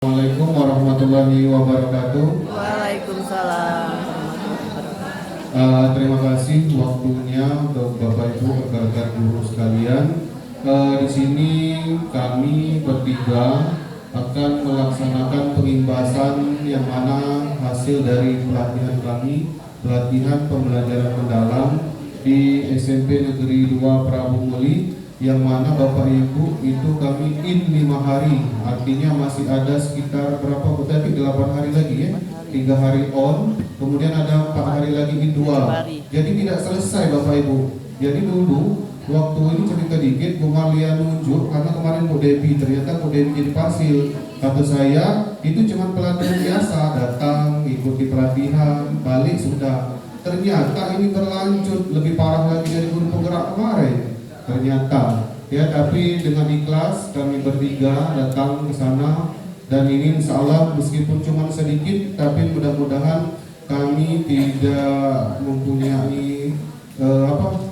Assalamualaikum warahmatullahi wabarakatuh. Waalaikumsalam. Terima kasih waktunya untuk Bapak Ibu rekan-rekan guru sekalian. Di sini kami bertiga akan melaksanakan pengimbasan yang mana hasil dari pelatihan kami, pelatihan pembelajaran mendalam di SMP Negeri 2 Prabu Muli, yang mana Bapak Ibu itu kami 5 hari, artinya masih ada sekitar berapa, berarti 8 hari lagi ya, 3 hari on, kemudian ada 4 hari lagi in 2, jadi tidak selesai Bapak Ibu. Jadi dulu waktu ini cerita dikit, Bu Malia nunjuk karena kemarin Bu Devi, ternyata Bu Devi jadi pasil. Kata saya itu cuma pelatihan biasa, datang ikuti pelatihan balik sudah. Ternyata ini berlanjut lebih parah lagi dari guru penggerak kemarin ternyata ya. Tapi dengan ikhlas kami bertiga datang ke sana, dan ini insya Allah meskipun cuma sedikit tapi mudah-mudahan kami tidak mempunyai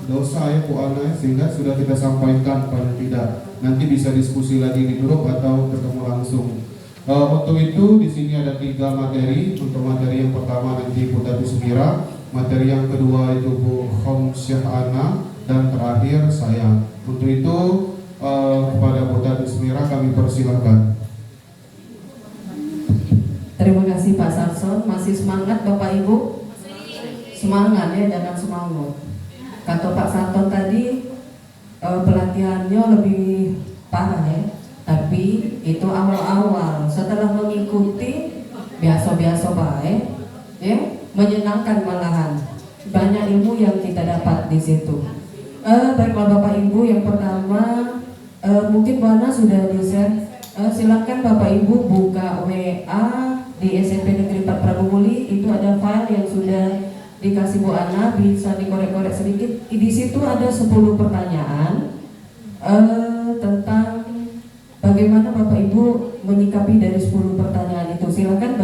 dosa ya Bu Ana, sehingga sudah kita sampaikan, paling tidak nanti bisa diskusi lagi di grup atau ketemu langsung. Untuk itu di sini ada 3 materi. Untuk materi yang pertama nanti Bu Tati Sumira, materi yang kedua itu Bu Khomsyah Ana, dan terakhir saya. Untuk itu kepada Bu Tati Sumira kami persilakan. Terima kasih Pak Samson. Masih semangat Bapak Ibu? Semangat ya, jangan semangat. Kata Pak Samson tadi pelatihannya lebih parah ya, tapi itu awal-awal. Setelah mengikuti biasa-biasa baik ya, menyenangkan malahan. Banyak ilmu yang kita dapat di situ. Baiklah Bapak Ibu, yang pertama mungkin Bu Ana sudah di-share. Silakan Bapak Ibu buka WA di SMP Negeri 4 Prabu Muli. Itu ada file yang sudah dikasih Bu Ana, bisa dikorek-korek sedikit. Di situ ada 10 pertanyaan tentang bagaimana Bapak Ibu menyikapi dari 10 pertanyaan itu. Silakan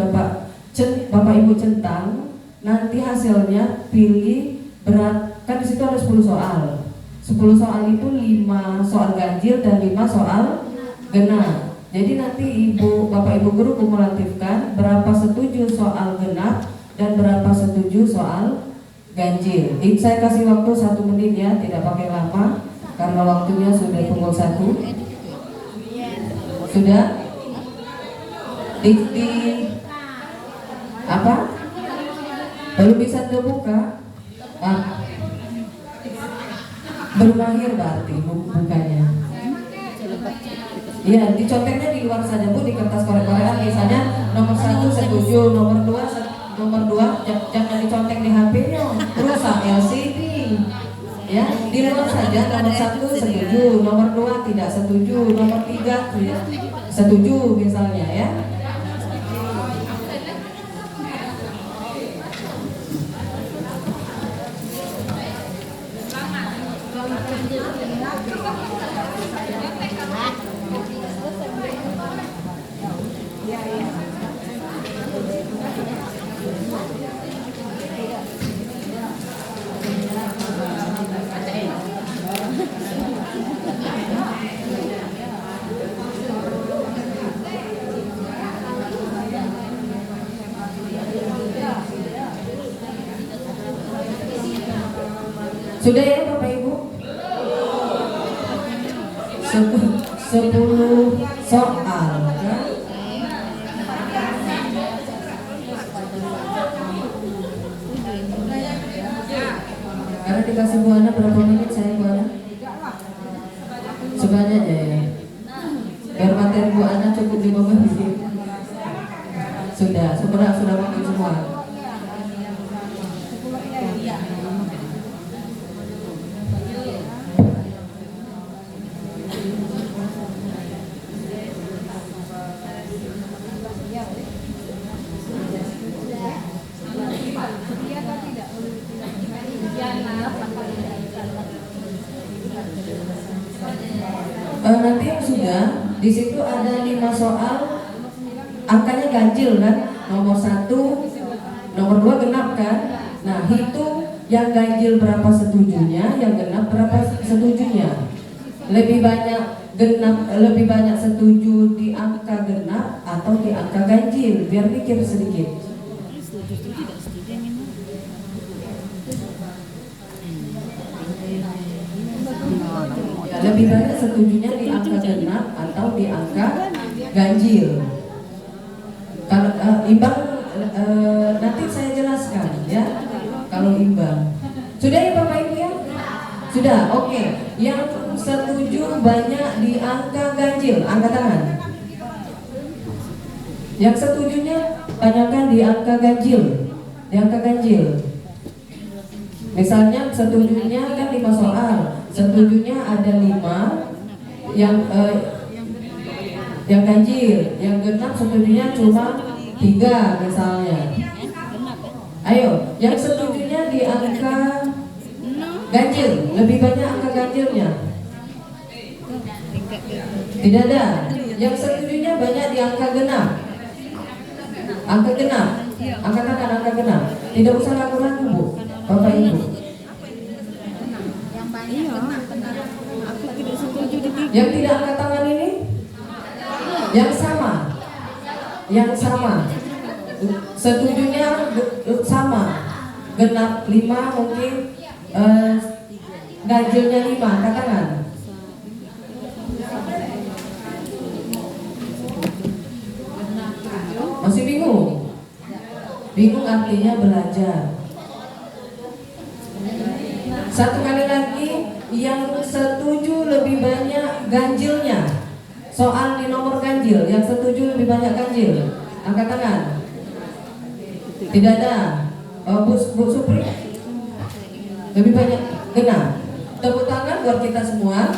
Bapak Ibu centang, nanti hasilnya pilih berat. Kan di situ ada 10 soal. 10 soal itu 5 soal ganjil dan 5 soal genap. Jadi nanti Bapak Ibu guru kumulatifkan berapa setuju soal genap dan berapa setuju soal ganjil. Saya kasih waktu 1 menit ya, tidak pakai lama karena waktunya sudah pukul 1. Sudah? Di apa? Belum bisa terbuka? Belum lahir berarti bukanya. Iya, diconteknya di luar saja Bu, di kertas korek-korekan. Misalnya nomor 1 setuju, nomor 2 jangan dicontek di HP-nya, rusak LCD. Ya, di luar saja. Nomor 1 setuju, nomor 2 tidak setuju, nomor 3 setuju misalnya ya. Sudah ya Bapak Ibu? 10 soal ya? Karena dikasih Bu Ana berapa menit saya Bu Ana? Sebanyak aja ya, biar materi Bu Ana cukup 5 menit. Sudah waktu semua. Nanti yang sudah di situ ada 5 soal angkanya ganjil kan, nomor 1, nomor 2 genap kan. Nah hitung yang ganjil berapa setujunya, yang genap berapa setujunya. Lebih banyak genap, lebih banyak setuju di angka genap atau di angka ganjil? Biar mikir sedikit. Ya, lebih banyak setujunya di angka genap atau di angka ganjil. Kalau imbang nanti saya jelaskan ya. Kalau imbang sudah ya Bapak Ibu ya? Sudah, oke. Yang setuju banyak di angka ganjil, angkat tangan. Yang setujunya banyakkan di angka ganjil, di angka ganjil. Misalnya setujunya kan 5 soal, setujunya ada 5, yang ganjil, yang genap setujunya cuma 3 misalnya. Ayo, yang setujunya di angka ganjil, lebih banyak angka ganjilnya. Tidak ada. Yang setujunya banyak di angka genap. Angka genap. Angka tangan angka genap. Tidak usah ragu-ragu Bu, Bapak Ibu. Yang tidak angkat tangan ini, yang sama, yang sama. Setujunya sama, genap 5 mungkin, ganjilnya 5, angkat tangan. Masih bingung? Bingung artinya belajar. Satu kali lagi, yang setuju lebih banyak ganjilnya. Soal di nomor ganjil, yang setuju lebih banyak ganjil, angkat tangan. Tidak ada. Bu Supri, lebih banyak genap. Tepuk tangan buat kita semua.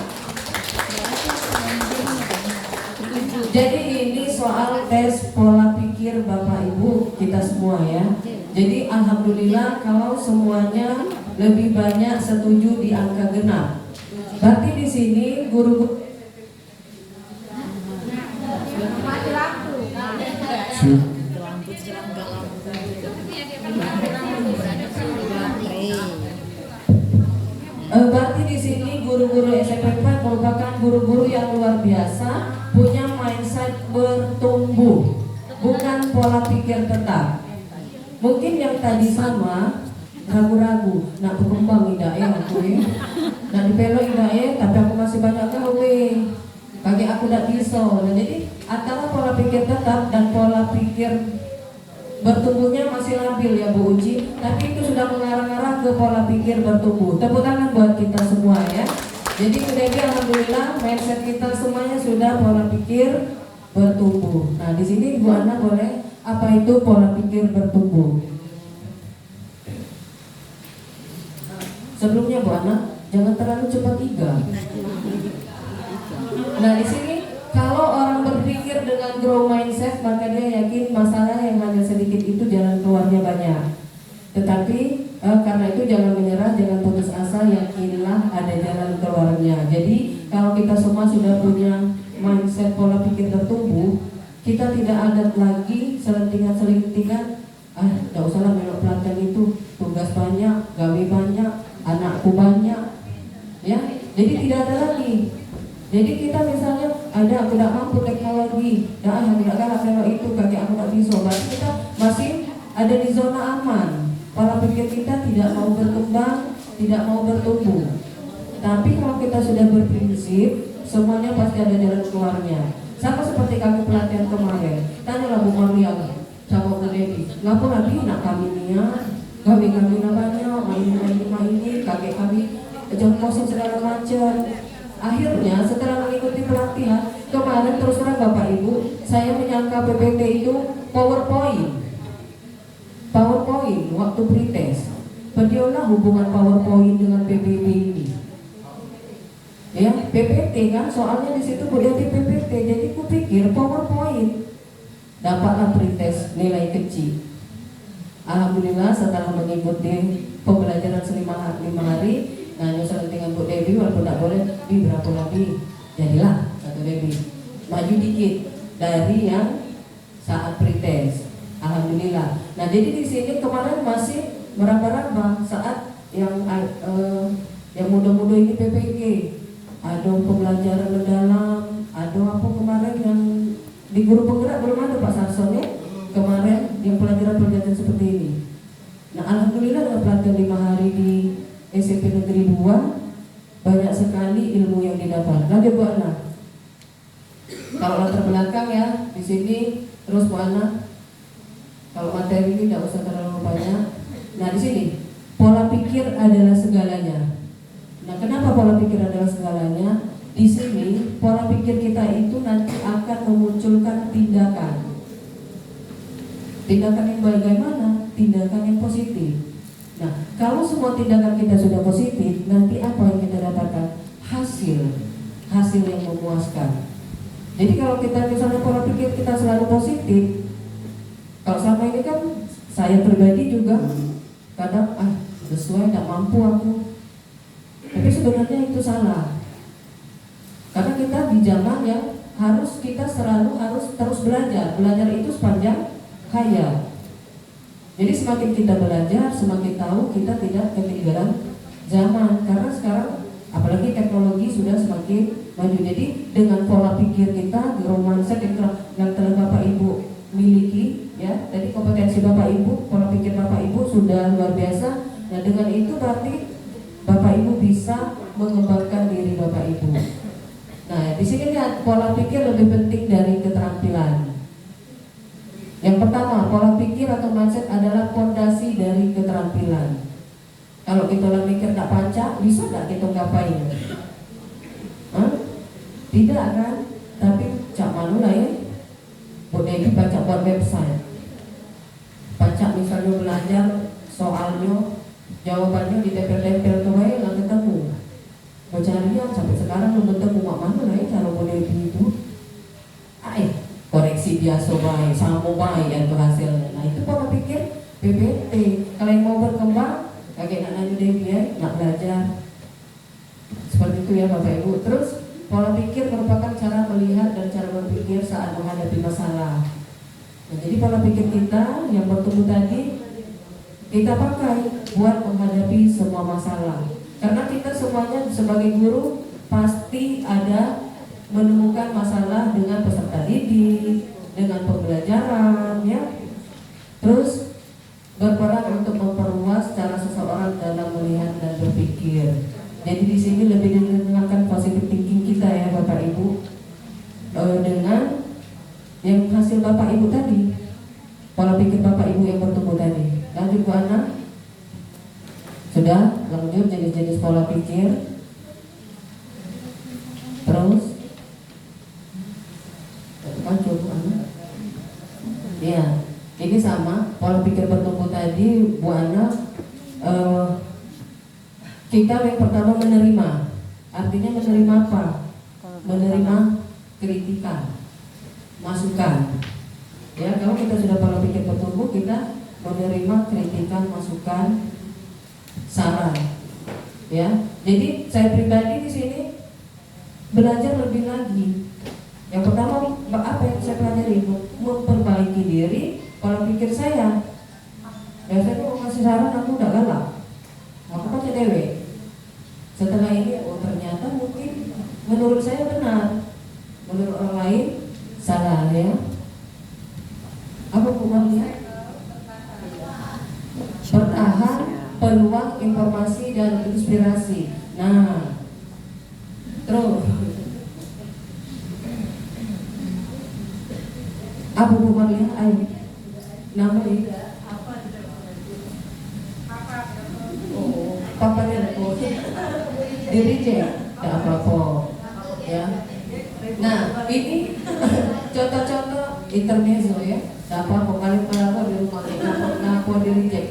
Jadi ini soal tes pola pikir Bapak Ibu kita semua ya. Jadi alhamdulillah kalau semuanya lebih banyak setuju di angka genap. Berarti di sini guru berarti di sini guru-guru SMP 4 merupakan guru-guru yang luar biasa, punya mindset bertumbuh, bukan pola pikir tetap. Mungkin yang tadi sama ragu-ragu, nak berkembang tidak ya aku ya, nak dipelok tidak ya, tapi aku masih banyak gawe, bagi aku tidak bisa. Nah, jadi antara pola pikir tetap dan pola pikir bertumbuhnya masih labil ya Bu Uci, tapi itu sudah mengarah-arah ke pola pikir bertumbuh. Tepuk tangan buat kita semua ya. Jadi Debbie alhamdulillah mindset kita semuanya sudah pola pikir bertumbuh. Nah di sini Bu Ana boleh, apa itu pola pikir bertumbuh? Sebelumnya Bu Ana, jangan terlalu cepat tiga. Nah di sini kalau orang berpikir dengan grow mindset, maka dia yakin masalah yang hanya sedikit itu jalan keluarnya banyak. Tetapi karena itu jangan menyerah, jangan putus asa, yakinlah ada jalan keluarnya. Jadi kalau kita semua sudah punya mindset pola pikir bertumbuh, kita tidak ada lagi selentingan-selentingan, tidak usahlah melok pelatihan itu, tugas banyak, gawe banyak, anakku banyak, ya. Jadi tidak ada lagi. Jadi kita misalnya ada aku tidak mampu teknologi, aku tidak galak kalau itu kakek aku tidak bisa. Berarti kita masih ada di zona aman. Pola pikir kita tidak mau berkembang, tidak mau bertumbuh. Tapi kalau kita sudah berprinsip, semuanya pasti ada jalan keluarnya. Sama seperti kami pelatihan kemarin. Tanyalah Bu Maria sama Bu Devi, ngapa lagi nak kami niat, kami banyak, main ini, kakek kami jam kosong segala macam. Akhirnya setelah mengikuti pelatihan kemarin, terus terang Bapak Ibu, saya menyangka PPT itu PowerPoint waktu pretest. Bagaimana hubungan PowerPoint dengan PBB ini? Ya, PPT kan soalnya di situ berarti PPT. Jadi kupikir PowerPoint. Dapatlah pretest nilai kecil. Alhamdulillah setelah mengikuti pembelajaran 5 hari, nah nyusul dengan Bu Devi, walaupun tidak boleh di berapa lagi, jadilah satu Devi maju dikit dari yang saat pretest. Alhamdulillah. Nah jadi di sini kemarin masih meraba-raba saat yang muda-muda ini PPG. ada pembelajaran mendalam, ada apa kemarin yang di guru penggerak belum ada Pak Sarson ya, kemarin yang pelajaran-pelajaran seperti ini. Nah alhamdulillah dengan pelatihan 5 hari di SMP Negeri 2 banyak sekali ilmu yang didapat. Lanjut Bu Ana. Kalau latar belakang ya di sini terus Bu Ana. Kalau materi ini tidak usah terlalu banyak. Nah di sini pola pikir adalah segalanya. Nah kenapa pola pikir adalah segalanya? Di sini pola pikir kita itu nanti akan memunculkan tindakan. Tindakan yang bagaimana? Tindakan yang positif. Nah kalau semua tindakan kita sudah positif, nanti apa yang kita dapatkan? Hasil yang memuaskan. Jadi kalau kita misalnya pola pikir kita selalu positif, kalau selama ini kan saya pribadi juga kadang sesuai tidak mampu aku, tapi sebenarnya itu salah. Karena kita di zaman yang kita selalu harus terus belajar itu sepanjang hayat. Jadi semakin kita belajar, semakin tahu kita tidak ketinggalan zaman. Karena sekarang apalagi teknologi sudah semakin maju. Jadi dengan pola pikir kita, growth mindset yang telah Bapak Ibu miliki, ya, tadi kompetensi Bapak Ibu, pola pikir Bapak Ibu sudah luar biasa. Nah dengan itu berarti Bapak Ibu bisa mengembangkan diri Bapak Ibu. Nah di sini lihat pola pikir lebih penting dari keterampilan. Yang pertama, pola pikir atau mindset adalah fondasi dari keterampilan. Kalau kita orang mikir tak pancak, bisa tak kita ngapain? Tidak kan? Tapi cak mana lah ya? Boleh dibaca buat website. Baca misalnya belajar soalnya, jawabannya ditempel-tempel tuh ya, nggak ketemu. Mau cari yang sampai sekarang belum ketemu mak mana lah ya cara boleh itu. Koreksi biasa baik, sama baik yang hasilnya. Nah itu pola pikir PBT. Kalau yang mau berkembang, kakek nak nanya dia nak belajar. Seperti itu ya Bapak Ibu. Terus pola pikir merupakan cara melihat dan cara berpikir saat menghadapi masalah. Nah, jadi pola pikir kita yang bertumbuh tadi kita pakai buat menghadapi semua masalah. Karena kita semuanya sebagai guru pasti ada menemukan masalah dengan peserta didik, dengan pembelajaran, ya. Terus berperan untuk memperluas cara seseorang dalam melihat dan berpikir. Jadi di sini lebih didengarkan positive thinking kita ya Bapak Ibu, dengan yang hasil Bapak Ibu tadi, pola pikir Bapak Ibu yang bertumbuh tadi. Lanjut Bu Ana. Sudah lanjut jenis-jenis pola pikir. Terus ya, ini sama pola pikir bertumbuh tadi Bu Ana. Kita yang pertama menerima. Artinya menerima apa? Menerima kritikan, masukan. Ya, kalau kita sudah pola pikir bertumbuh, kita menerima kritikan, masukan, saran. Ya, jadi saya pribadi di sini belajar lebih lagi. Yang pertama, apa yang saya pelajari? Memperbaiki diri, pola pikir saya. Biasanya mau kasih saran aku udah galak, aku pakai dewe. Setelah ini, ternyata mungkin menurut saya benar, menurut orang lain salah ya. Apa Bu Maria? Bertahan peluang informasi dan inspirasi. Nah, terus apa Bu Maria? Ayo, nama ini. Oh, papanya diri cek, tidak apa-apa, ya. Nah, ini contoh-contoh intermezzo ya. Dapat kali pelaku di rumah ngapo diri cek.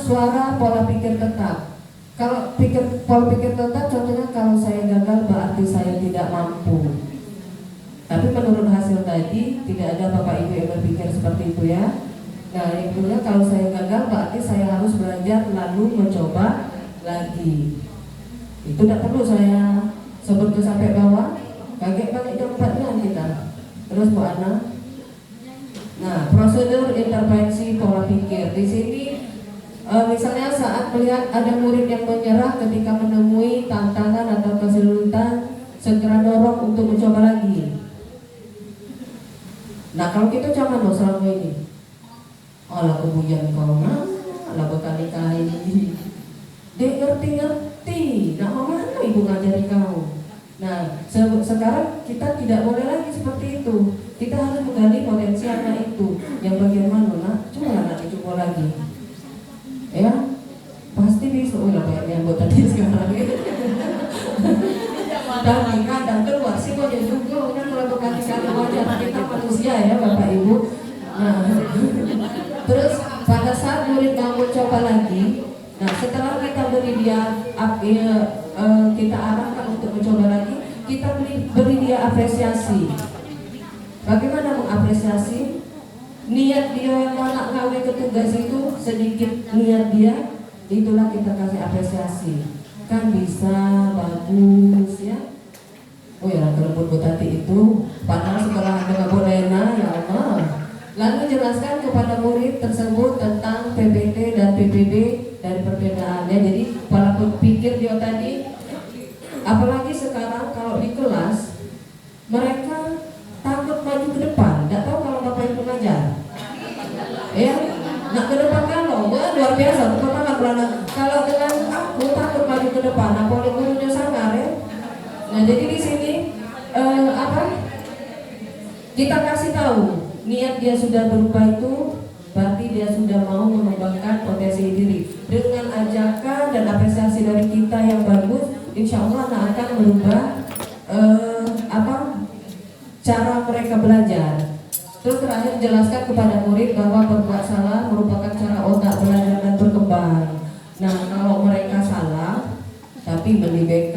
Suara pola pikir tetap. Kalau pola pikir tetap, contohnya kalau saya gagal berarti saya tidak mampu. Tapi menurut hasil tadi tidak ada Bapak Ibu yang berpikir seperti itu ya. Nah, yang kedua kalau saya gagal berarti saya harus belajar lalu mencoba lagi. Itu tidak perlu saya sebut sampai bawah. Kaget banget tempatnya kita. Terus Bu Ana. Nah, prosedur intervensi pola pikir di sini Misalnya saat melihat ada murid yang menyerah ketika menemui tantangan atau kesulitan, segera dorong untuk mencoba lagi. Nah kalau kita jangan loh selama ini, alah kebujan kau alah berkali-kali ini, dia ngerti, nah mana ibu ngajari kau. Nah sekarang kita tidak boleh lagi seperti itu. Kita harus menggali potensi anak itu. Yang bagian mana? Nah, coba anak coba lagi. Ya, pasti bisa. Oh, lah banyak yang buat tadi sekarang. Dan kadang keluar sih kok jadi juga kan kalau berkali-kali wajar kita manusia ya Bapak Ibu. Nah, terus pada saat murid mau coba lagi, nah setelah kita beri dia kita arahkan untuk mencoba lagi, kita beri dia apresiasi. Bagaimana mengapresiasi? Niat dia yang mau ngawin ke tugas itu sedikit niat dia, itulah kita kasih apresiasi. Kan bisa, bagus ya. Oh ya, kelembut butati itu padahal setelah dengan bolena ya Allah. Lalu jelaskan kepada murid tersebut tentang PPT dan PPB dari perbedaannya. Jadi pola pikir dia tadi, apalagi sekarang kalau di kelas mereka takut maju ke depan, nggak tahu kalau Bapak Ibu ngajar. Ya, nak ke depan kan loh, luar biasa. Pertama kalau dengan aku takut maju ke depan, apalagi gurunya sangar ya. Nah jadi di sini kita kasih tahu niat dia sudah berubah itu, berarti dia sudah mau mengembangkan potensi diri. Dengan ajakan dan apresiasi dari kita yang bagus, insya Allah akan merubah cara mereka belajar. Terus terakhir jelaskan kepada murid bahwa berbuat salah merupakan cara otak belajar dan berkembang. Nah kalau mereka salah tapi beli BK,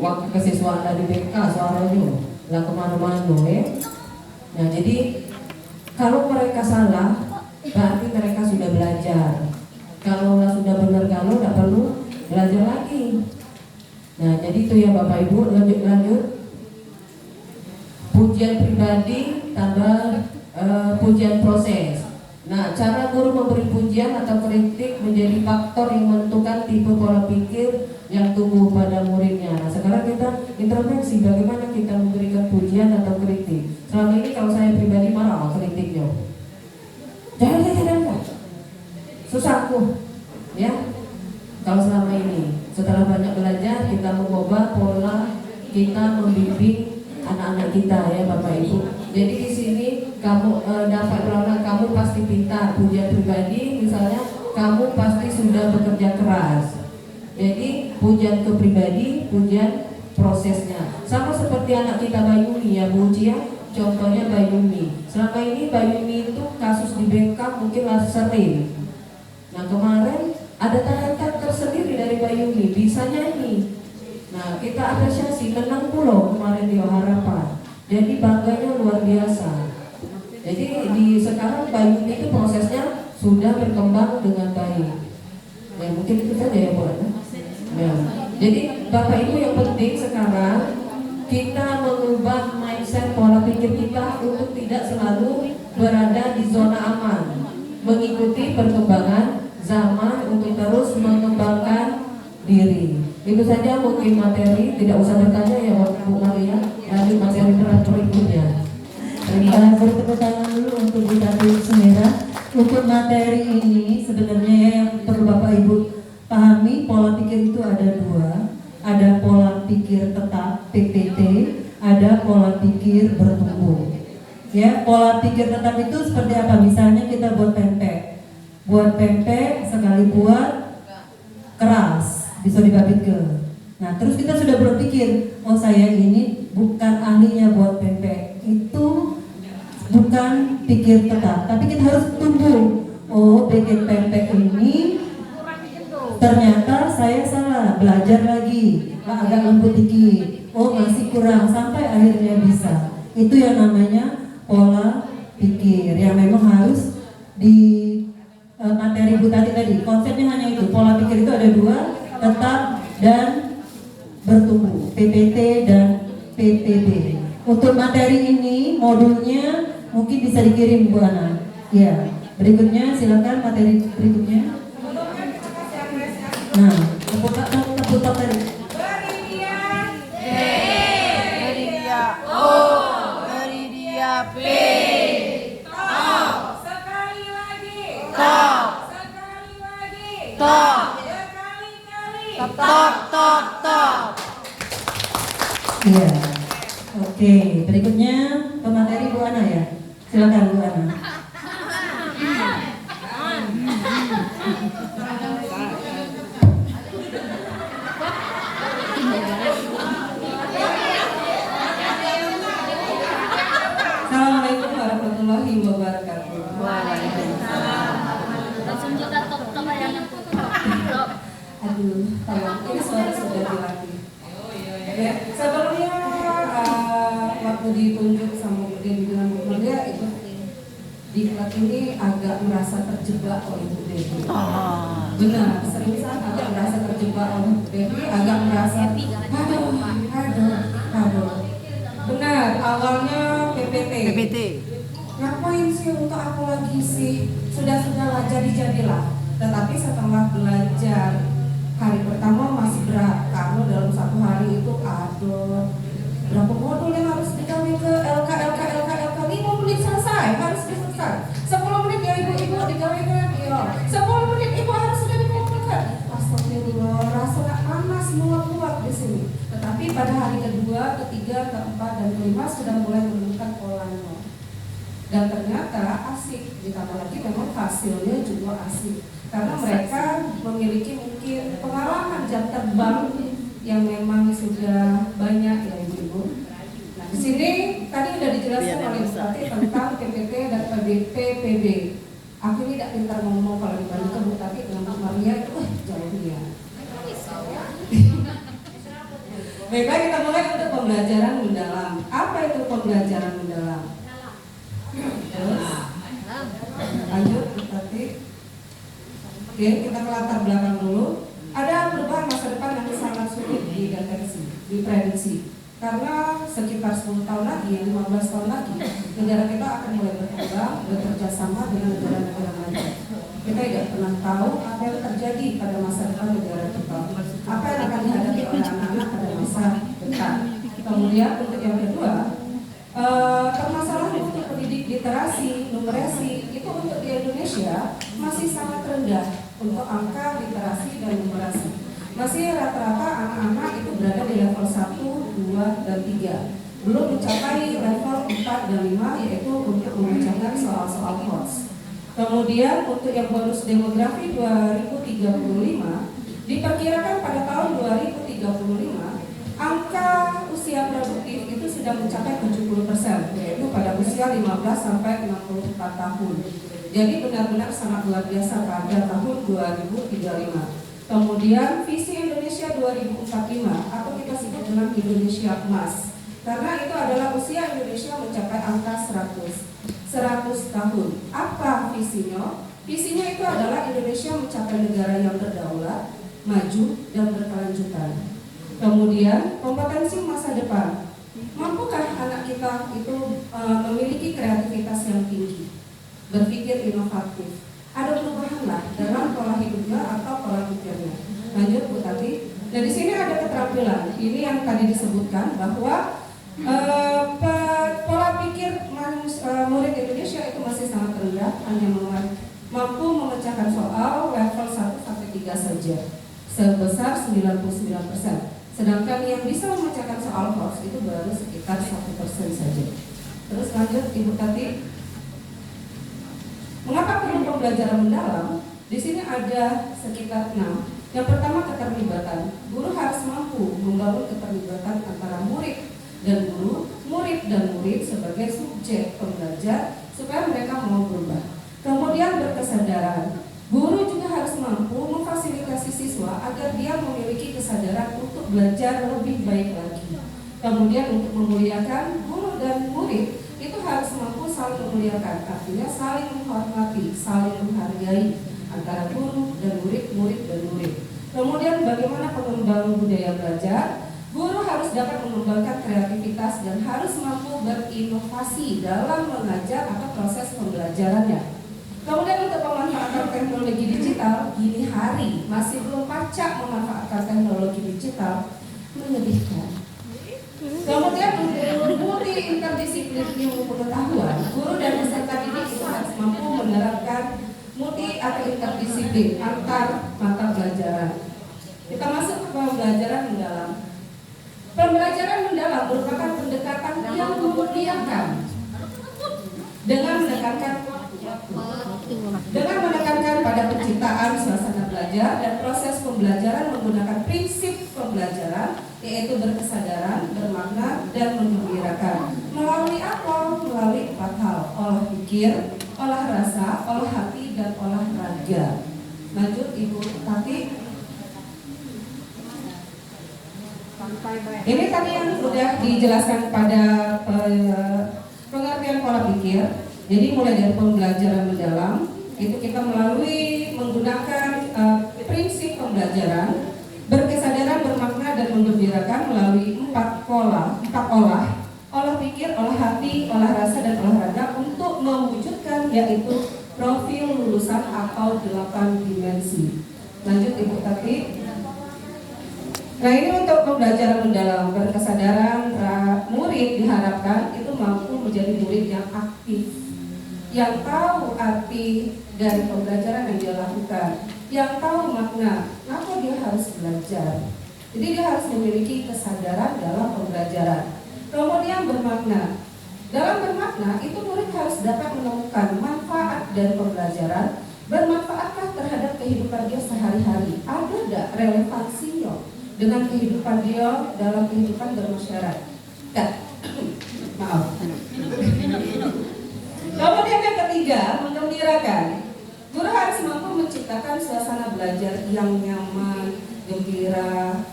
waktu kesiswaan dari BK suaranya lah kemana-mana ya. Nah jadi kalau mereka salah berarti mereka sudah belajar. Kalau sudah benar kalau tidak perlu belajar lagi. Nah jadi itu ya Bapak Ibu, lanjut. Pujian pribadi tambah pujian proses. Nah, cara guru memberi pujian atau kritik menjadi faktor yang menentukan tipe pola pikir yang tumbuh pada muridnya. Nah, sekarang kita introspeksi bagaimana kita memberikan pujian atau kritik. Selama ini kalau saya pribadi marah kritiknya. Jangan. Susahku, ya. Kalau selama ini, setelah banyak belajar, kita mengubah pola kita membimbing anak-anak kita ya Bapak Ibu. Jadi di sini kamu dapat berlaku kamu pasti pintar. Pujian pribadi misalnya kamu pasti sudah bekerja keras. Jadi pujian ke pribadi, pujian prosesnya. Sama seperti anak kita Bayumi ya Bu Uci ya. Contohnya Bayumi. Selama ini Bayumi itu kasus di BK mungkin sering. Nah kemarin ada talenta tersendiri dari Bayumi, bisa nyanyi. Nah kita apresiasi, menang pulau kemarin di Harapan. Jadi bangganya luar biasa. Jadi di sekarang Bayumi itu prosesnya sudah berkembang dengan baik. Ya mungkin itu saja ya Bu. Ya. Jadi Bapak Ibu yang penting sekarang kita mengubah mindset pola pikir kita untuk tidak selalu berada di zona aman, mengikuti perkembangan zaman untuk terus mengembangkan diri. Itu saja mungkin materi, tidak usah bertanya ya Bu Maria. Lanjut materi berikutnya. Beri tepuk tangan dulu untuk Bu Tati Semera. Untuk materi ini sebenarnya yang perlu Bapak Ibu pahami, pola pikir itu ada dua. Ada pola pikir tetap PPT, ada pola pikir bertumbuh. Ya, pola pikir tetap itu seperti apa? Misalnya kita buat pempek. Buat pempek sekali buat keras, bisa dibabit ke. Nah, terus kita sudah berpikir, oh saya ini bukan ahlinya buat pempek. Itu bukan pikir tetap, tapi kita harus tumbuh. Oh, bikin pempek ini ternyata saya salah, belajar lagi, agak lembut dikit. Oh, masih kurang, sampai akhirnya bisa. Itu yang namanya pola pikir yang memang harus di materi Bu Tati tadi. Konsepnya hanya itu, pola pikir itu ada dua, tetap dan bertumbuh, PPT dan PPB. Untuk materi ini modulnya mungkin bisa dikirim Bu Ana. Ya, berikutnya silakan materi berikutnya. Nah, tepuk tadi. Meridia O, Meridia P. Sekali lagi. Top, Sekali lagi. top, Berkali-kali. top, top, top. Iya. Oke, berikutnya pemateri Bu Ana ya. Silakan Bu Ana. Assalamualaikum warahmatullahi wabarakatuh. Langsung juga top ayamnya top. Aduh, tolong ini suara sudah dilatih. Ya, sebelumnya waktu ditunjuk sama Bu Dewi dengan Bu Maria itu diklat ini agak merasa terjebak oleh Bu Dewi. Benar, sering agak merasa terjebak oleh Bu Dewi, agak merasa aduh. Benar, awalnya PPT. Ngapain sih untuk aku lagi sih? Sudahlah, jadilah. Tetapi setelah belajar hari pertama masih berat karena dalam satu hari itu ada berapa modul yang harus digawe ke LK 5 menit selesai, harus selesai 10 menit ya ibu digawe ke dia 10 menit ibu harus sudah dikumpulkan. Astagfirullah, rasa gak panas muak di sini. Tetapi pada hari kedua, ketiga, keempat, dan kelima sudah mulai menemukan polanya. Dan ternyata asik, ditambah lagi memang hasilnya juga asik karena mereka memiliki mungkin pengalaman jam terbang yang memang sudah banyak ya ibu-ibu. Nah di sini tadi sudah dijelaskan oleh Bupati tentang PPT dan PB. Aku ini tidak pintar ngomong kalau dibandingkan Bupati dengan Bu Maria itu jauh dia. Baiklah, kita mulai untuk pembelajaran mendalam. Apa itu pembelajaran mendalam? Terus lanjut Bupati. Oke, kita ke latar belakang dulu. Ada perubahan masa depan yang sangat sulit diprediksi. Karena sekitar 10 tahun lagi, 15 tahun lagi, negara kita akan mulai berkembang, bekerja sama dengan negara-negara lain. Kita tidak pernah tahu apa yang terjadi pada masa depan negara kita. Apa yang akan dihadapi oleh anak-anak pada masa depan. Kemudian untuk yang kedua, permasalahan untuk pendidik literasi, numerasi itu untuk di Indonesia masih sangat rendah untuk angka literasi dan numerasi. Masih rata-rata anak-anak itu berada di level 1, 2, dan 3. Belum mencapai level 4 dan 5 yaitu untuk memecahkan soal-soal HOTS. Kemudian untuk yang bonus demografi 2035 diperkirakan pada tahun 2035 angka usia produktif itu sudah mencapai 70%, yaitu pada usia 15 sampai 64 tahun. Jadi benar-benar sangat luar biasa pada tahun 2035. Kemudian visi Indonesia 2045 atau kita sebut dengan Indonesia Emas. Karena itu adalah usia Indonesia mencapai angka 100 tahun. Apa visinya? Visinya itu adalah Indonesia mencapai negara yang berdaulat, maju, dan berkelanjutan. Kemudian kompetensi masa depan. Mampukah anak kita itu memiliki kreativitas yang tinggi, berpikir inovatif, ada perubahan lah dalam pola hidupnya atau pola pikirnya. Lanjut Bu Tati. Nah di sini ada keterampilan. Ini yang tadi disebutkan bahwa pola pikir murid Indonesia itu masih sangat rendah, hanya mampu memecahkan soal level 1 sampai 3 saja, sebesar 99%. Sedangkan yang bisa memecahkan soal HOTS itu baru sekitar 1% saja. Terus lanjut Ibu Tati. Mengapa perlu pembelajaran mendalam? Di sini ada sekitar 6. Yang pertama keterlibatan. Guru harus mampu membangun keterlibatan antara murid dan guru, murid dan murid sebagai subjek pembelajar supaya mereka mau berubah. Kemudian berkesadaran. Guru juga harus mampu memfasilitasi siswa agar dia memiliki kesadaran untuk belajar lebih baik lagi. Kemudian untuk memuliakan guru dan murid itu harus mampu saling memuliakan, artinya saling menghormati, saling menghargai antara guru dan murid, murid dan murid. Kemudian bagaimana pengembangan budaya belajar? Guru harus dapat mengembangkan kreativitas dan harus mampu berinovasi dalam mengajar atau proses pembelajarannya. Kemudian untuk pemanfaatan teknologi digital digital gini hari masih belum pacak memanfaatkan teknologi digital menyedihkan. Kemudian multi interdisiplin ilmu pengetahuan, guru dan peserta didik itu harus mampu menerapkan multi atau interdisiplin antar mata pelajaran. Kita masuk ke pembelajaran mendalam. Pembelajaran mendalam merupakan pendekatan yang memuliakan dengan menekankan pada penciptaan suasana belajar dan proses pembelajaran menggunakan prinsip pembelajaran, yaitu berkesadaran, bermakna, dan menggembirakan. Melalui apa? Melalui 4 hal: olah pikir, olah rasa, olah hati, dan olah raga. Lanjut Ibu Tati. Ini tadi yang sudah dijelaskan pada pengertian pola pikir. Jadi mulai dari pembelajaran mendalam itu kita melalui menggunakan prinsip pembelajaran, berkesadaran, bermakna, dan menggembirakan melalui 4 olah pikir, olah hati, olah rasa, dan olah raga untuk mewujudkan yaitu profil lulusan atau 8 dimensi. Lanjut Ibu Tati. Nah, ini untuk pembelajaran mendalam, berkesadaran, murid diharapkan itu mampu menjadi murid yang aktif, yang tahu arti dari pembelajaran yang dia lakukan, yang tahu makna kenapa dia harus belajar. Jadi dia harus memiliki kesadaran dalam pembelajaran. Kemudian bermakna. Dalam bermakna itu murid harus dapat menemukan manfaat dari pembelajaran. Bermanfaatkah terhadap kehidupan dia sehari-hari? Ada tidak relevansinya dengan kehidupan dia dalam kehidupan bermasyarakat? Maaf. Kemudian yang ketiga, menggembirakan. Guru harus mampu menciptakan suasana belajar yang nyaman, gembira.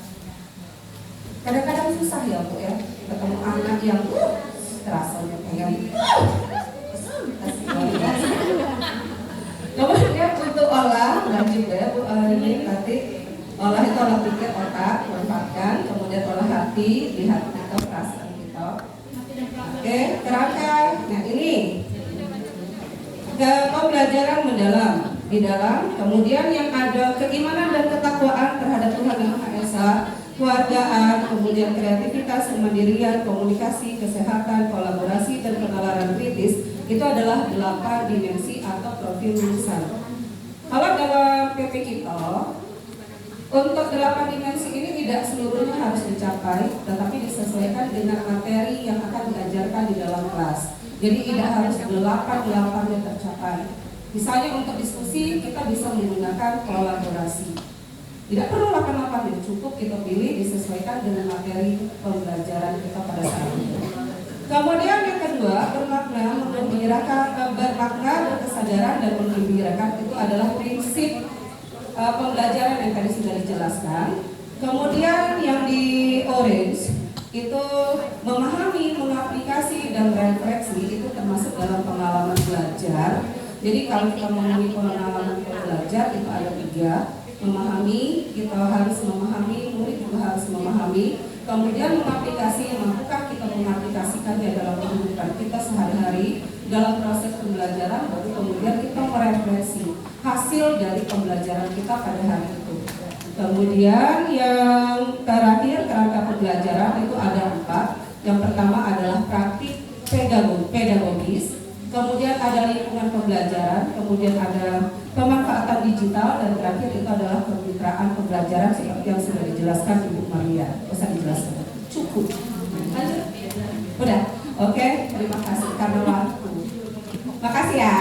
Kadang-kadang susah ya Bu ya, ketemu anak yang rasanya pengen. Kemudian untuk olah, lanjut ya Bu, ini nanti olah itu olah pikir otak, manfaatkan. Kemudian olah hati, lihat atau perasaan kita. Oke, kerangka. Nah ini pembelajaran mendalam di dalam, kemudian yang ada keimanan dan ketakwaan terhadap Tuhan Yang Maha Esa, keluargaan, kemudian kreativitas, kemandirian, komunikasi, kesehatan, kolaborasi, dan penalaran kritis. Itu adalah 8 dimensi atau profil lulusan. Kalau dalam PP kita, untuk 8 dimensi ini tidak seluruhnya harus dicapai, tetapi disesuaikan dengan materi yang akan diajarkan di dalam kelas. Jadi tidak harus 8 yang tercapai. Misalnya untuk diskusi kita bisa menggunakan kolaborasi. Tidak perlu 8 yang cukup kita pilih disesuaikan dengan materi pembelajaran kita pada saat itu. Kemudian yang kedua, bermakna, menggembirakan, bermakna, berkesadaran, dan menggembirakan itu adalah prinsip pembelajaran yang tadi sudah dijelaskan. Kemudian yang di orange itu memahami, mengaplikasi, dan refleksi itu termasuk dalam pengalaman belajar. Jadi kalau kita mengalami pengalaman belajar itu ada 3. Memahami, kita harus memahami, murid juga harus memahami. Kemudian mengaplikasi, mampukah kita mengaplikasikannya dalam kehidupan kita sehari-hari dalam proses pembelajaran, baru kemudian kita merefleksi hasil dari pembelajaran kita pada hari itu. Kemudian yang terakhir, kerangka pembelajaran itu ada 4. Yang pertama adalah praktik pedagogis, kemudian ada lingkungan pembelajaran, kemudian ada pemanfaatan digital, dan terakhir itu adalah kemitraan pembelajaran seperti yang sudah dijelaskan Ibu Maria. Bisa dijelaskan? Cukup. Lanjut? Udah? Oke, terima kasih karena waktu. Makasih ya.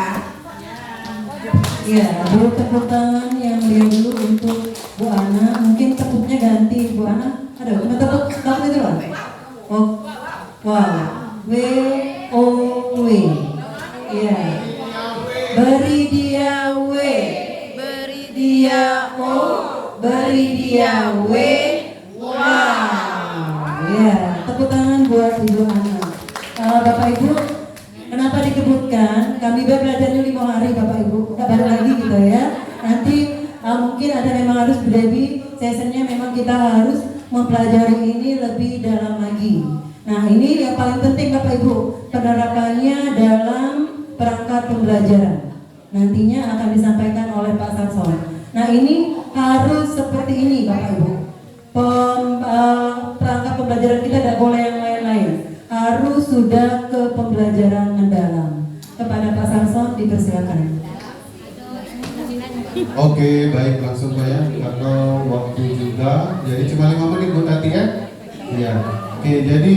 Ya, dulu tepuk tangan yang dia dulu untuk Bu Ana. Mungkin tepuknya ganti Bu Ana. Aduh, cuma tepuk itu loh. Oh, wow. W-O-W. Ya. Beri dia W, beri dia O, beri dia W. Wow. Ya, tepuk tangan buat Ibu Ana. Bapak Ibu, kenapa dikebutkan? Kami belajarnya 5 hari Bapak Ibu, nggak baru lagi gitu ya. Nanti mungkin ada memang harus berlebih, sessionnya memang kita harus mempelajari ini lebih dalam lagi. Nah ini yang paling penting Bapak Ibu, penerapannya dalam perangkat pembelajaran. Nantinya akan disampaikan oleh Pak Samson. Nah ini harus seperti ini Bapak Ibu. Perangkat pembelajaran kita tidak boleh yang lain-lain. Harus sudah ke pembelajaran mendalam. Kepada Pak Samson dipersilakan. Oke, baik, langsung Pak ya, karena waktu juga. Jadi cuma 5 menit Bu Tati ya? Iya. Oke, jadi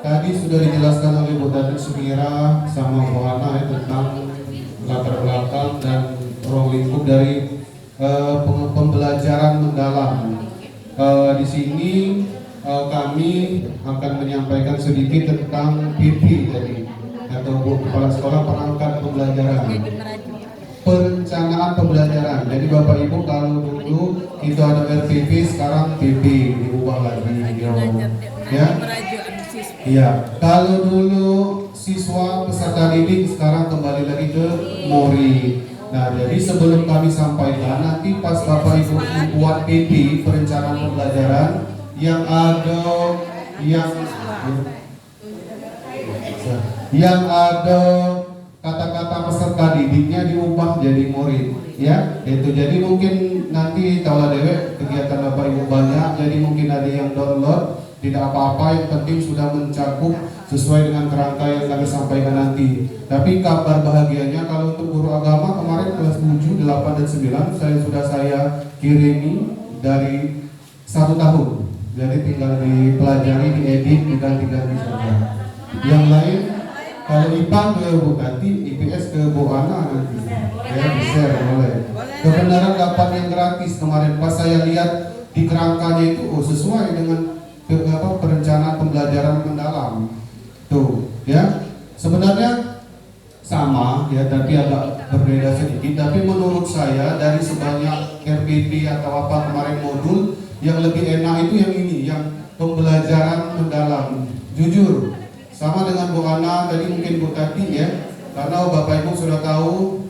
tadi sudah dijelaskan oleh Bu Tati Sumira sama Bu Ana ya, tentang latar belakang dan ruang lingkup dari pembelajaran mendalam. Di sini kami akan menyampaikan sedikit tentang PP tadi, atau Bu Kepala Sekolah Perangkat Pembelajaran. Perencanaan pembelajaran. Jadi Bapak Ibu, kalau dulu itu ada RPP, sekarang PP diubah lagi. Ya. Iya. Kalau dulu siswa peserta didik, sekarang kembali lagi ke MORI. Nah, jadi sebelum kami sampaikan, nanti pas Bapak Ibu buat PP, perencanaan pembelajaran, yang ada kata-kata peserta didiknya diubah jadi murid, ya. Itu jadi mungkin nanti taulah dewek kegiatan Bapak Ibu banyak, jadi mungkin ada yang download, tidak apa-apa, yang penting sudah mencakup sesuai dengan kerangka yang kami sampaikan nanti. Tapi kabar bahagianya kalau untuk guru agama kemarin kelas 7, 8 dan 9 saya kirimi dari 1 tahun. Jadi tinggal dipelajari, diedit, diganti-ganti saja. Yang lain kalau IPA ke Bu Tati, IPS ke Bu Ana nanti. Ya, share boleh. Kebenaran dapat yang gratis kemarin pas saya lihat di kerangkanya itu sesuai dengan perencanaan pembelajaran mendalam. Tuh, ya. Sebenarnya sama ya, tapi agak berbeda sedikit, tapi menurut saya dari sebanyak RPP atau apa kemarin modul, yang lebih enak itu yang ini, yang pembelajaran mendalam. Jujur, sama dengan Bu Ana tadi, mungkin Bu Tati ya, karena Bapak Ibu sudah tahu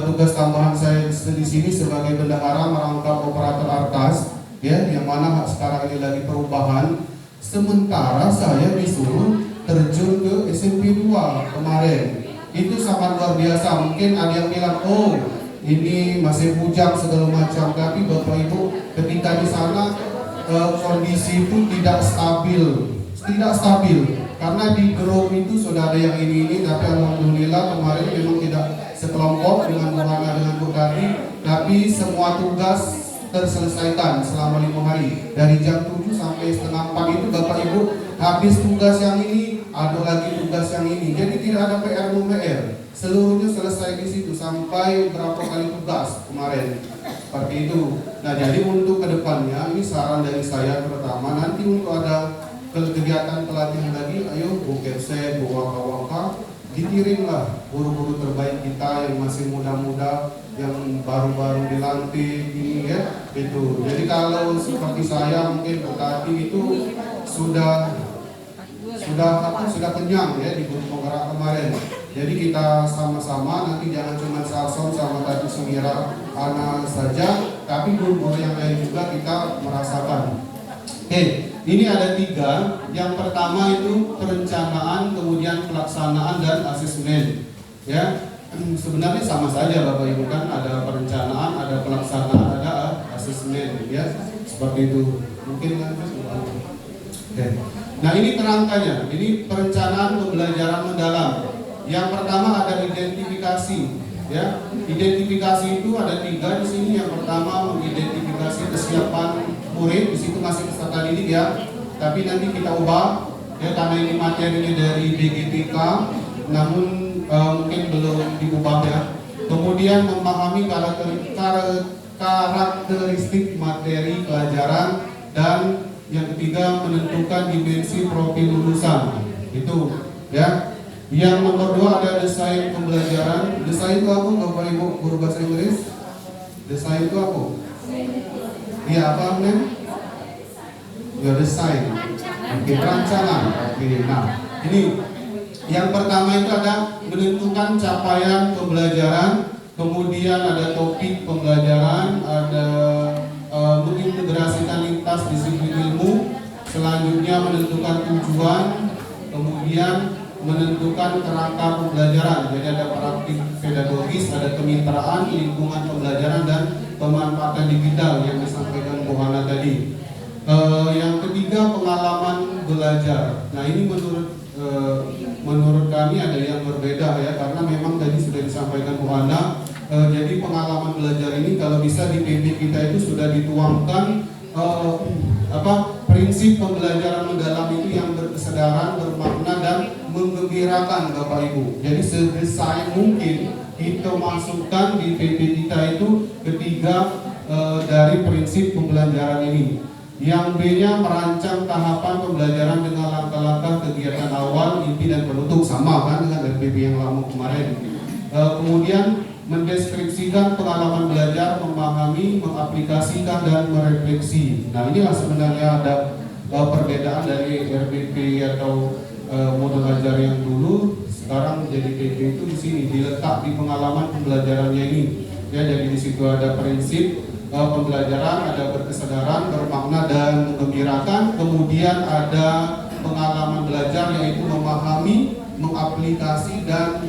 tugas tambahan saya di sini sebagai bendahara merangkap operator Arkas ya, yang mana sekarang ini lagi perubahan. Sementara saya disuruh terjun ke SMP 2 kemarin. Itu sangat luar biasa. Mungkin ada yang bilang, oh ini masih bujang segala macam, tapi Bapak Ibu ketika di sana kondisi itu tidak stabil karena di grup itu sudah ada yang ini, tapi alhamdulillah kemarin memang tidak sekelompok dengan Bu Hana dengan Bu Tati, tapi semua tugas terselesaikan selama 5 hari dari jam 7 sampai setengah 4 itu Bapak Ibu habis tugas yang ini, ada lagi tugas yang ini, jadi tidak ada PR, seluruhnya selesai di situ sampai berapa kali tugas kemarin seperti itu. Nah, jadi untuk kedepannya ini saran dari saya, pertama nanti untuk ada kegiatan pelatihan lagi, ayo Bu Kepse, Bu Waka-Waka, dikirimlah guru-guru terbaik kita yang masih muda-muda, yang baru-baru dilantik ini ya, itu. Jadi kalau seperti saya mungkin Bu Tati itu sudah kenyang ya di guru penggerak kemarin. Jadi kita sama-sama, nanti jangan cuma Sarson sama Tati Sumira Ana saja, tapi guru-guru yang lain juga kita merasakan. Oke, ini ada 3. Yang pertama itu perencanaan, kemudian pelaksanaan dan asesmen. Ya, sebenarnya sama saja Bapak Ibu, kan ada perencanaan, ada pelaksanaan, ada asesmen, ya seperti itu. Mungkin kan? Oke. Nah ini kerangkanya, ini perencanaan pembelajaran mendalam. Yang pertama ada identifikasi, ya. Identifikasi itu ada 3 di sini. Yang pertama mengidentifikasi kesiapan murid, di situ masih peserta didik ya. Tapi nanti kita ubah, ya karena ini materinya dari BGTK, namun mungkin belum diubah ya. Kemudian memahami karakteristik materi pelajaran, dan yang ketiga menentukan dimensi profil lulusan. Itu ya. Yang nomor 2 ada desain pembelajaran. Desain itu apa Bapak Ibu guru bahasa Inggris? Desain itu apa? Iya, apa namanya? Ya, desain. Oke, rancangan. Oke, nah ini yang pertama itu ada menentukan capaian pembelajaran, kemudian ada topik pembelajaran, ada mengintegrasikan lintas disiplin ilmu, selanjutnya menentukan tujuan, kemudian menentukan kerangka pembelajaran. Jadi ada praktik pedagogis, ada kemitraan, lingkungan pembelajaran, dan pemanfaatan digital yang disampaikan Bu Hana tadi. Yang ketiga, pengalaman belajar. Nah, ini menurut kami ada yang berbeda ya, karena memang tadi sudah disampaikan Bu Hana. Jadi pengalaman belajar ini kalau bisa di PP kita itu sudah dituangkan prinsip pembelajaran mendalam itu yang berkesadaran, bermakna dan menggembirakan Bapak Ibu. Jadi sedesai mungkin kita masukkan di PP kita itu ketiga dari prinsip pembelajaran ini. Yang B-nya merancang tahapan pembelajaran dengan langkah-langkah kegiatan awal, inti dan penutup, sama kan dengan RPP yang lama kemarin. Kemudian mendeskripsikan pengalaman belajar, memahami, mengaplikasikan dan merefleksi. Nah, inilah sebenarnya ada perbedaan dari RPP atau model ajar yang dulu sekarang menjadi PP itu di sini diletak di pengalaman pembelajarannya ini. Ya, jadi di situ ada prinsip pembelajaran, ada berkesadaran, bermakna dan menggembirakan. Kemudian ada pengalaman belajar yaitu memahami, mengaplikasi dan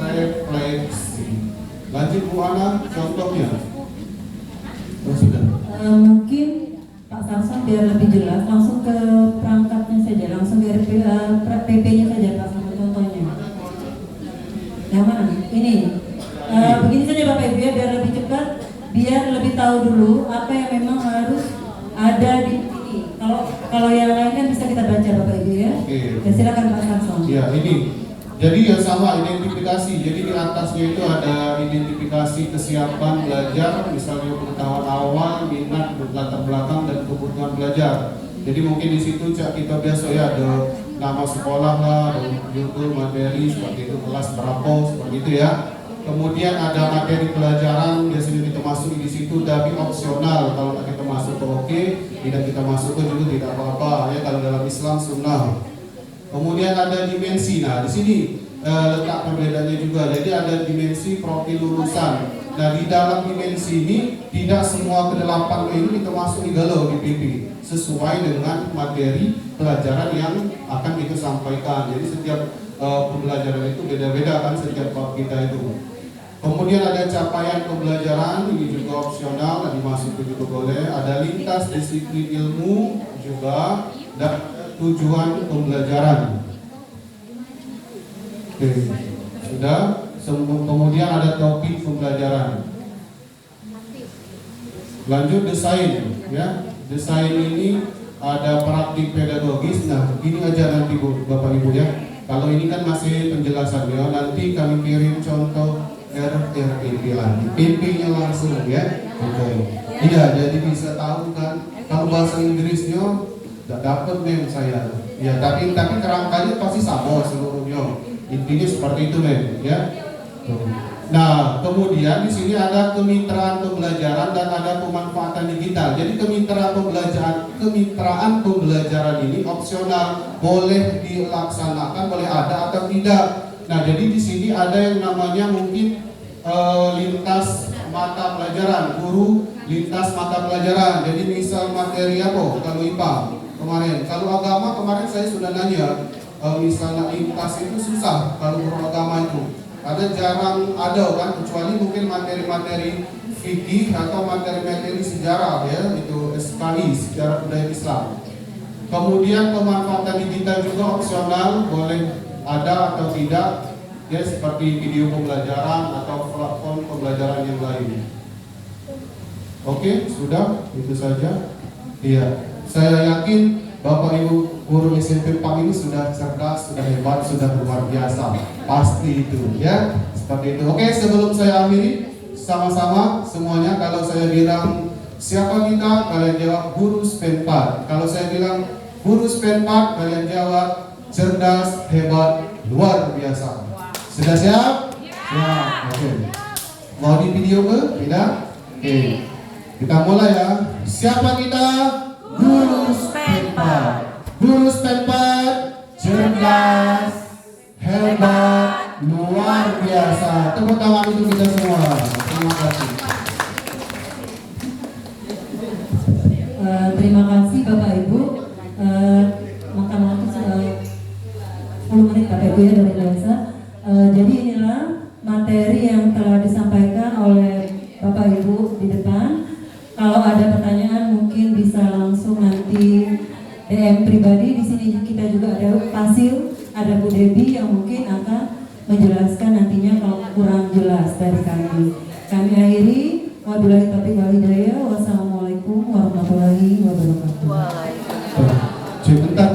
merefleksi. Lanjut Bu Ana, contohnya. Oh, sudah. Mungkin Pak Samson biar lebih jelas langsung ke perangkatnya saja, langsung ke PP-nya saja Pak Samson, contohnya. Yang mana? Ini. Begini saja Bapak Ibu ya, biar lebih cepat, biar lebih tahu dulu apa yang memang harus ada di ini. Kalau yang lain kan bisa kita baca Bapak Ibu ya. Oke. Ya, silakan Pak Samson. Ya, ini. Jadi ya sama identifikasi. Jadi di atasnya itu ada identifikasi kesiapan belajar, misalnya pengetahuan awal, minat, latar belakang dan kebutuhan belajar. Jadi mungkin di situ kita biasa ya ada nama sekolah lah, ada judul materi seperti itu, kelas berapa seperti itu ya. Kemudian ada materi pelajaran biasanya kita masuk di situ, tapi opsional. Kalau kita masuk ke oke, tidak kita masuk ke juga tidak apa-apa ya, kalau dalam Islam sunnah. Kemudian ada dimensi. Nah, di sini letak perbedaannya juga. Jadi ada dimensi profil lulusan. Nah, di dalam dimensi ini tidak semua ke-8 ini kita masuk di galau di PP sesuai dengan materi pelajaran yang akan kita sampaikan. Jadi setiap pembelajaran itu beda-beda kan setiap bab kita itu. Kemudian ada capaian pembelajaran, ini juga opsional, dimasuki juga boleh. Ada lintas disiplin ilmu juga, dan tujuan pembelajaran. Oke, sudah. Kemudian ada topik pembelajaran. Lanjut desain, ya. Desain ini ada praktik pedagogis. Nah, ini aja nanti Bapak Ibu ya. Kalau ini kan masih penjelasan ya. Nanti kami kirim contoh RPP lagi, PP-nya langsung ya. Oke. Iya, jadi bisa tahu kan. Kalau bahasa Inggrisnya tidak dapat mem saya. Ya, tapi kerangkanya pasti sama seluruhnya. Intinya seperti itu mem, ya. Nah, kemudian di sini ada kemitraan pembelajaran dan ada pemanfaatan digital. Jadi kemitraan pembelajaran ini opsional, boleh dilaksanakan, boleh ada atau tidak. Nah, jadi di sini ada yang namanya mungkin lintas mata pelajaran, guru lintas mata pelajaran. Jadi misal materi apa? Kalau IPA kemarin, kalau agama kemarin saya sudah nanya, misalnya lintas itu susah kalau guru agama itu. Ada jarang ada kan, kecuali mungkin materi-materi fikih atau materi-materi sejarah ya, itu SKI, sejarah budaya Islam. Kemudian pemanfaatan digital juga opsional, boleh ada atau tidak ya, seperti video pembelajaran atau platform pembelajaran yang lain. Oke, sudah itu saja. Iya, saya yakin Bapak Ibu guru SMP PAM ini sudah cerdas, sudah hebat, sudah luar biasa. Pasti itu ya, seperti itu. Oke, sebelum saya akhiri, sama-sama semuanya, kalau saya bilang siapa kita, kalian jawab guru SPEN 4. Kalau saya bilang guru SPEN 4, kalian jawab cerdas, hebat, luar biasa. Sudah siap? Ya. Oke. Mau di video ke? Tidak? Oke. Kita mulai ya. Siapa kita? Guru SPEN 4. Guru SPEN 4, cerdas, hebat, luar biasa. Tepuk tangan untuk kita semua. Terima kasih. Terima kasih Bapak Ibu. Makan waktu 10 menit Bapak Ibu ya dari Lesa. Jadi inilah materi yang telah disampaikan oleh Bapak Ibu di depan. juga ada Fasil, ada Bu Debi yang mungkin akan menjelaskan nantinya kalau kurang jelas dari kami. Kami akhiri, wabillahi taufiq wal hidayah. Wassalamualaikum warahmatullahi wabarakatuh. Sebentar